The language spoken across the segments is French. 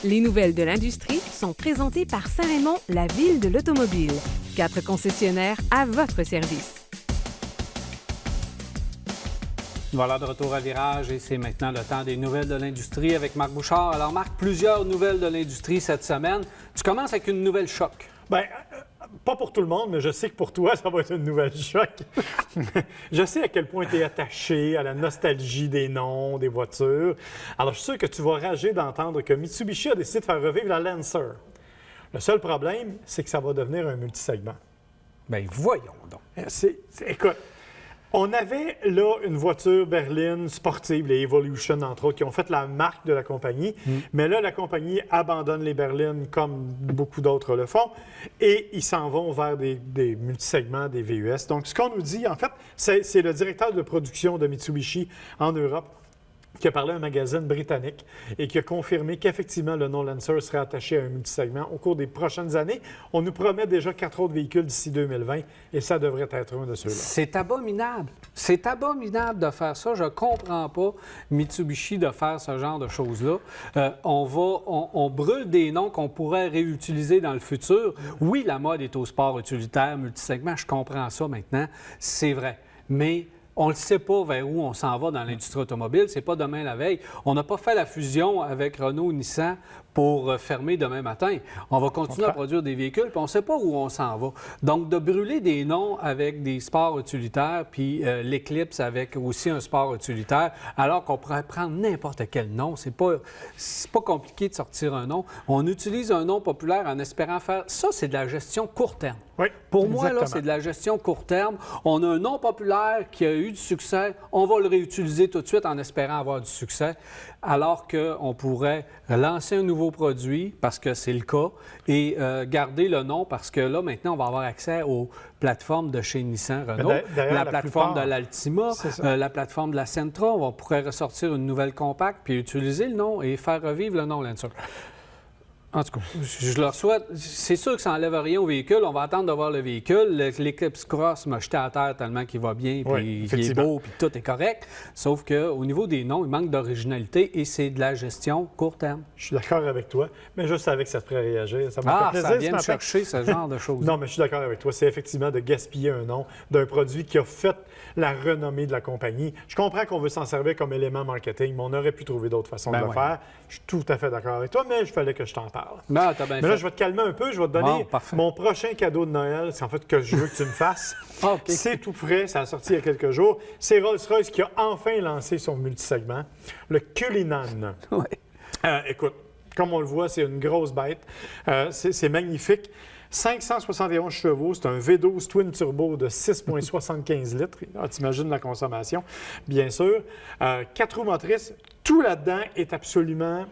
Les nouvelles de l'industrie sont présentées par Saint-Raymond, la ville de l'automobile. 4 concessionnaires à votre service. Voilà, de retour à Virage et c'est maintenant le temps des nouvelles de l'industrie avec Marc Bouchard. Alors Marc, plusieurs nouvelles de l'industrie cette semaine. Tu commences avec une nouvelle choc. Bien, pas pour tout le monde, mais je sais que pour toi, ça va être une nouvelle choc. Je sais à quel point tu es attaché à la nostalgie des noms, des voitures. Alors, je suis sûr que tu vas rager d'entendre que Mitsubishi a décidé de faire revivre la Lancer. Le seul problème, c'est que ça va devenir un multisegment. Bien, voyons donc. Écoute, on avait là une voiture berline sportive, les Evolution entre autres, qui ont fait la marque de la compagnie. Mais là, la compagnie abandonne les berlines comme beaucoup d'autres le font et ils s'en vont vers des multisegments, des VUS. Donc, ce qu'on nous dit, en fait, c'est le directeur de production de Mitsubishi en Europe qui a parlé à un magazine britannique et qui a confirmé qu'effectivement, le nom Lancer serait attaché à un multisegment au cours des prochaines années. On nous promet déjà 4 autres véhicules d'ici 2020 et ça devrait être un de ceux-là. C'est abominable. C'est abominable de faire ça. Je ne comprends pas Mitsubishi de faire ce genre de choses-là. On brûle des noms qu'on pourrait réutiliser dans le futur. Oui, la mode est au sport utilitaire, multisegment. Je comprends ça maintenant. C'est vrai. Mais on ne sait pas vers où on s'en va dans l'industrie automobile. C'est pas demain la veille. On n'a pas fait la fusion avec Renault et Nissan pour fermer demain matin. On va continuer à produire des véhicules, puis on ne sait pas où on s'en va. Donc, de brûler des noms avec des sports utilitaires, puis l'Eclipse avec aussi un sport utilitaire, alors qu'on pourrait prendre n'importe quel nom, c'est pas compliqué de sortir un nom. On utilise un nom populaire en espérant faire... Ça, c'est de la gestion court terme. Oui, pour moi, là, c'est de la gestion court terme. On a un nom populaire qui a eu du succès, on va le réutiliser tout de suite en espérant avoir du succès, alors qu'on pourrait lancer un nouveau produit, parce que c'est le cas, et garder le nom, parce que là, maintenant, on va avoir accès aux plateformes de chez Nissan Renault, la plateforme de l'Altima, la plateforme de la Sentra. On pourrait ressortir une nouvelle compacte, puis utiliser le nom et faire revivre le nom Lancer. En tout cas, je leur souhaite. C'est sûr que ça n'enlève rien au véhicule. On va attendre de voir le véhicule. L'Eclipse Cross m'a jeté à terre tellement qu'il va bien, puis il est beau, puis tout est correct. Sauf qu'au niveau des noms, il manque d'originalité et c'est de la gestion court terme. Je suis d'accord avec toi, mais je savais que ça te ferait réagir. Ça m'a fait plaisir, ça vient me chercher ce genre de choses. Non, mais je suis d'accord avec toi. C'est effectivement de gaspiller un nom d'un produit qui a fait la renommée de la compagnie. Je comprends qu'on veut s'en servir comme élément marketing, mais on aurait pu trouver d'autres façons de le faire. Je suis tout à fait d'accord avec toi, mais il fallait que je t'en parle. Mais là, je vais te calmer un peu. Je vais te donner mon prochain cadeau de Noël. C'est en fait que je veux que tu me fasses. C'est tout frais. Ça a sorti il y a quelques jours. C'est Rolls-Royce qui a enfin lancé son multisegment, le Cullinan. Écoute, comme on le voit, c'est une grosse bête. C'est magnifique. 571 chevaux, c'est un V12 Twin Turbo de 6,75 litres. Tu imagines la consommation, bien sûr. 4 roues motrices. Tout là-dedans est absolument...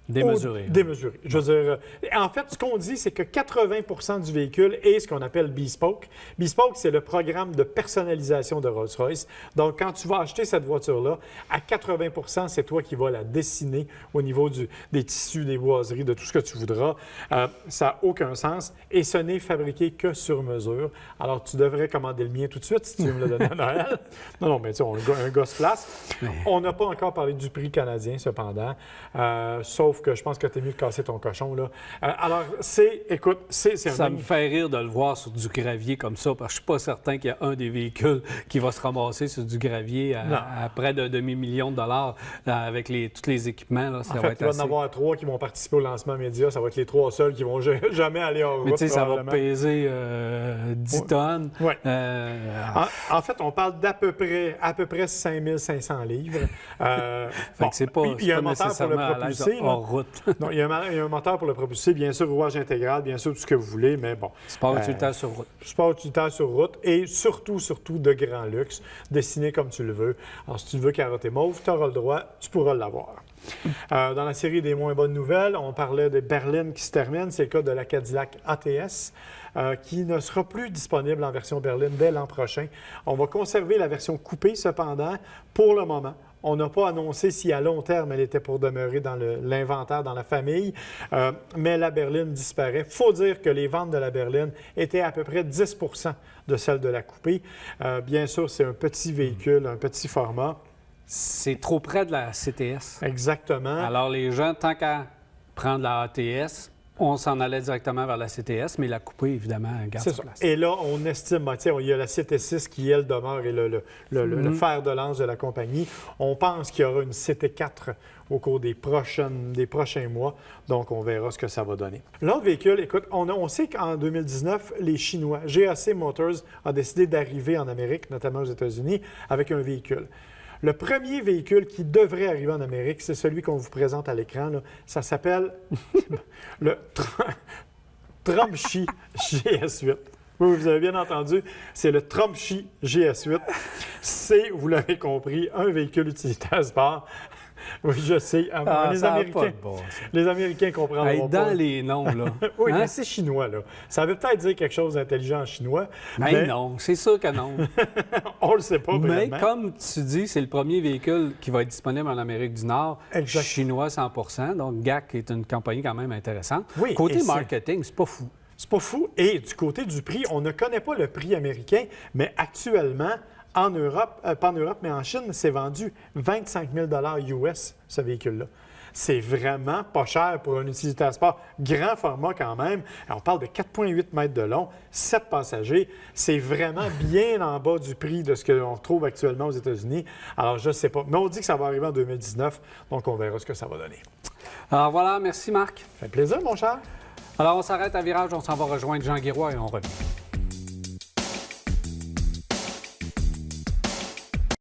Démesuré. Démesuré. Je veux dire, en fait, ce qu'on dit, c'est que 80 du véhicule est ce qu'on appelle Bespoke. Bespoke, c'est le programme de personnalisation de Rolls-Royce. Donc, quand tu vas acheter cette voiture-là, à 80 c'est toi qui vas la dessiner au niveau des tissus, des boiseries, de tout ce que tu voudras. Ça n'a aucun sens et ce n'est fabriqué que sur mesure. Alors, tu devrais commander le mien tout de suite si tu veux me le donner à Noël. Non, mais tu sais, un gosse place. On n'a pas encore parlé du prix canadien, cependant, sauf que je pense que tu es mieux de casser ton cochon, là. Alors, écoute, c'est Ça me fait rire de le voir sur du gravier comme ça, parce que je suis pas certain qu'il y a un des véhicules qui va se ramasser sur du gravier à près d'un demi-million de dollars avec tous les équipements. Là, il va en avoir 3 qui vont participer au lancement média. Ça va être les 3 seuls qui vont jamais aller en route. Mais tu sais, ça va peser 10 tonnes. En fait, on parle d'à peu près 5500 livres. C'est pas, il y a un moteur pour le propulser. Non, il y a un moteur pour le propulser, bien sûr, rouage intégral, bien sûr, tout ce que vous voulez, mais bon. Sport utilitaire sur route. Sport utilitaire sur route et surtout de grand luxe, dessiné comme tu le veux. Alors, si tu le veux carotter mauve, tu auras le droit, tu pourras l'avoir. Dans la série des moins bonnes nouvelles, on parlait des berlines qui se terminent. C'est le cas de la Cadillac ATS. Qui ne sera plus disponible en version berline dès l'an prochain. On va conserver la version coupée, cependant, pour le moment. On n'a pas annoncé si à long terme elle était pour demeurer dans l'inventaire, dans la famille, mais la berline disparaît. Il faut dire que les ventes de la berline étaient à peu près 10 de celles de la coupée. Bien sûr, c'est un petit véhicule, un petit format. C'est trop près de la CTS. Exactement. Alors, les gens, tant qu'à prendre la ATS. On s'en allait directement vers la CTS, mais la coupée, évidemment, garde C'est sa ça. place. Et là, on estime, il y a la CT6 qui, elle, demeure et le fer de lance de la compagnie. On pense qu'il y aura une CT4 au cours des prochains mois. Donc, on verra ce que ça va donner. L'autre véhicule, écoute, on sait qu'en 2019, les Chinois, GAC Motors, a décidé d'arriver en Amérique, notamment aux États-Unis, avec un véhicule. Le premier véhicule qui devrait arriver en Amérique, c'est celui qu'on vous présente à l'écran. Là. Ça s'appelle le Trumpchi GS8. Oui, vous avez bien entendu, c'est le Trumpchi GS8. C'est, vous l'avez compris, un véhicule utilitaire sport. Oui, je sais. Les Américains comprendront Hey, pas. dans les noms, là. Oui, Hein? mais c'est chinois, là. Ça veut peut-être dire quelque chose d'intelligent en chinois. Mais non, c'est sûr que non. On le sait pas Mais vraiment. comme tu dis, c'est le premier véhicule qui va être disponible en Amérique du Nord, Exact. chinois 100 donc GAC est une compagnie quand même intéressante. Oui, Côté et c'est- marketing, c'est pas fou. C'est pas fou. Et du côté du prix, on ne connaît pas le prix américain, mais actuellement, en Europe, pas en Europe, mais en Chine, c'est vendu 25 000 US, ce véhicule-là. C'est vraiment pas cher pour un utilitaire sport. Grand format quand même. On parle de 4,8 mètres de long, 7 passagers. C'est vraiment bien en bas du prix de ce qu'on retrouve actuellement aux États-Unis. Alors, je ne sais pas. Mais on dit que ça va arriver en 2019, donc on verra ce que ça va donner. Alors voilà, merci Marc. Ça fait plaisir, mon cher. Alors on s'arrête à Virage, on s'en va rejoindre Jean Guiroy et on revient.